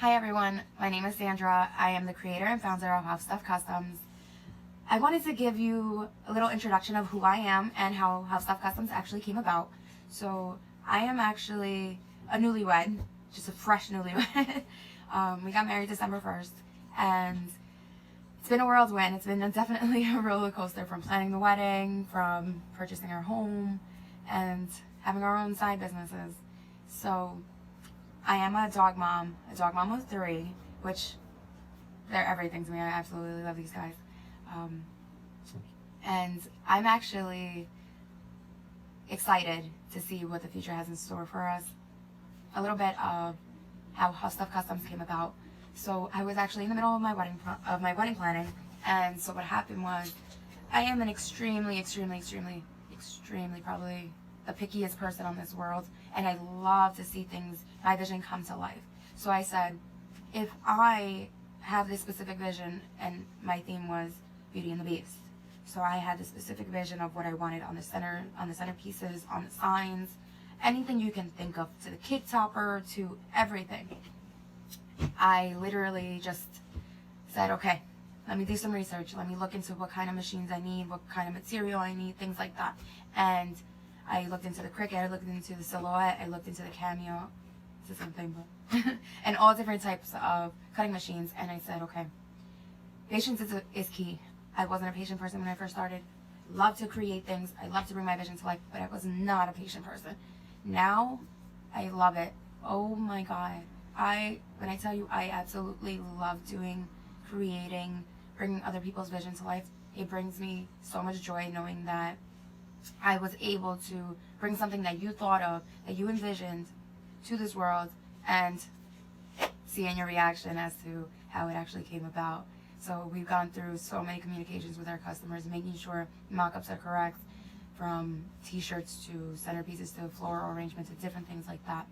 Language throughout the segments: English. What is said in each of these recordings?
Hi everyone, my name is Sandra. I am the creator and founder of HuffStuffCustoms. I wanted to give you a little introduction of who I am and how HuffStuffCustoms actually came about. So I am actually a newlywed, just a fresh newlywed. We got married December 1st and it's been a whirlwind. It's been definitely a roller coaster, from planning the wedding, from purchasing our home, and having our own side businesses. So I am a dog mom of 3, which they're everything to me. I absolutely love these guys. And I'm actually excited to see what the future has in store for us. A little bit of how HuffStuffCustoms came about. So I was actually in the middle of my wedding planning, and so what happened was, I am an extremely probably the pickiest person on this world, and I love to see things, my vision, come to life. So I said, if I have this specific vision, and my theme was Beauty and the Beast. So I had this specific vision of what I wanted on the centerpieces, on the signs, anything you can think of, to the cake topper, to everything. I literally just said, okay, let me do some research. Let me look into what kind of machines I need, what kind of material I need, things like that. And I looked into the Cricut, I looked into the Silhouette, I looked into the Cameo, it's the same thing, but and all different types of cutting machines. And I said, okay, patience is key. I wasn't a patient person when I first started. Love to create things, I love to bring my vision to life, but I was not a patient person. Now, I love it. Oh my God. When I tell you, I absolutely love creating, bringing other people's vision to life. It brings me so much joy knowing that I was able to bring something that you thought of, that you envisioned, to this world, and seeing your reaction as to how it actually came about. So we've gone through so many communications with our customers, making sure mock-ups are correct, from t-shirts to centerpieces to floral arrangements to different things like that.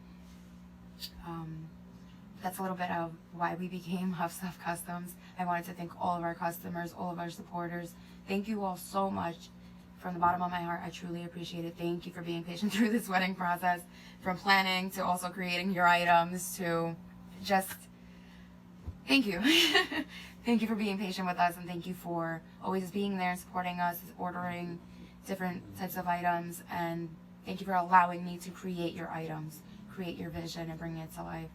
That's a little bit of why we became HuffStuffCustoms. I wanted to thank all of our customers, all of our supporters. Thank you all so much. From the bottom of my heart, I truly appreciate it. Thank you for being patient through this wedding process, from planning to also creating your items, to just thank you. Thank you for being patient with us, and thank you for always being there and supporting us, ordering different types of items, and thank you for allowing me to create your items, create your vision, and bring it to life.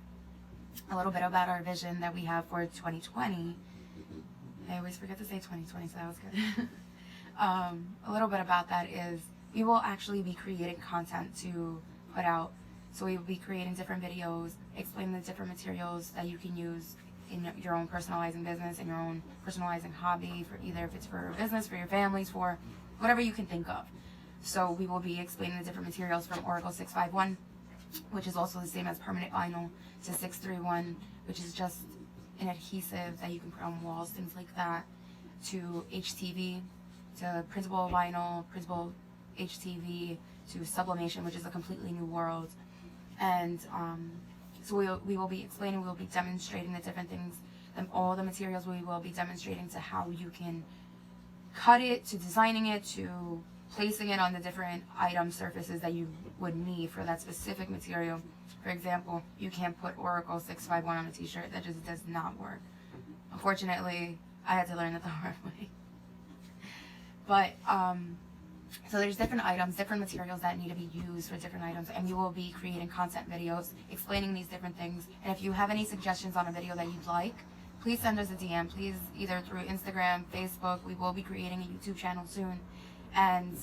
A little bit about our vision that we have for 2020. I always forget to say 2020, so that was good. A little bit about that is, we will actually be creating content to put out. So we will be creating different videos, explaining the different materials that you can use in your own personalizing business, in your own personalizing hobby, for either if it's for a business, for your families, for whatever you can think of. So we will be explaining the different materials, from Oracle 651, which is also the same as permanent vinyl, to 631, which is just an adhesive that you can put on walls, things like that, to HTV, to printable vinyl, printable HTV, to sublimation, which is a completely new world. And so we will be explaining, we will be demonstrating the different things, and all the materials we will be demonstrating, to how you can cut it, to designing it, to placing it on the different item surfaces that you would need for that specific material. For example, you can't put Oracle 651 on a t-shirt. That just does not work. Unfortunately, I had to learn that the hard way. But so there's different items, different materials that need to be used for different items, and we will be creating content videos explaining these different things. And if you have any suggestions on a video that you'd like, please send us a DM, please, either through Instagram, Facebook. We will be creating a YouTube channel soon, and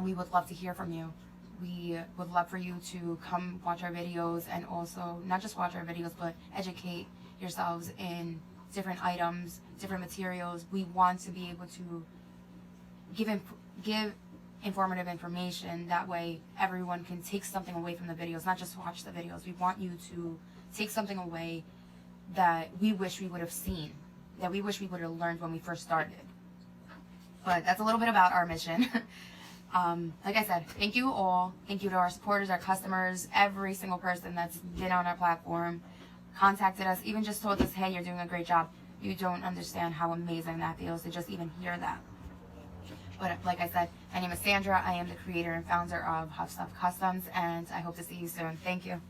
we would love to hear from you. We would love for you to come watch our videos, and also not just watch our videos, but educate yourselves in different items, different materials. We want to be able to give informative information. That way everyone can take something away from the videos, not just watch the videos. We want you to take something away that we wish we would have seen, that we wish we would have learned when we first started. But that's a little bit about our mission. Like I said, thank you all. Thank you to our supporters, our customers, every single person that's been on our platform, contacted us, even just told us, hey, you're doing a great job. You don't understand how amazing that feels to just even hear that. But like I said, my name is Sandra. I am the creator and founder of HuffStuffCustoms, and I hope to see you soon. Thank you.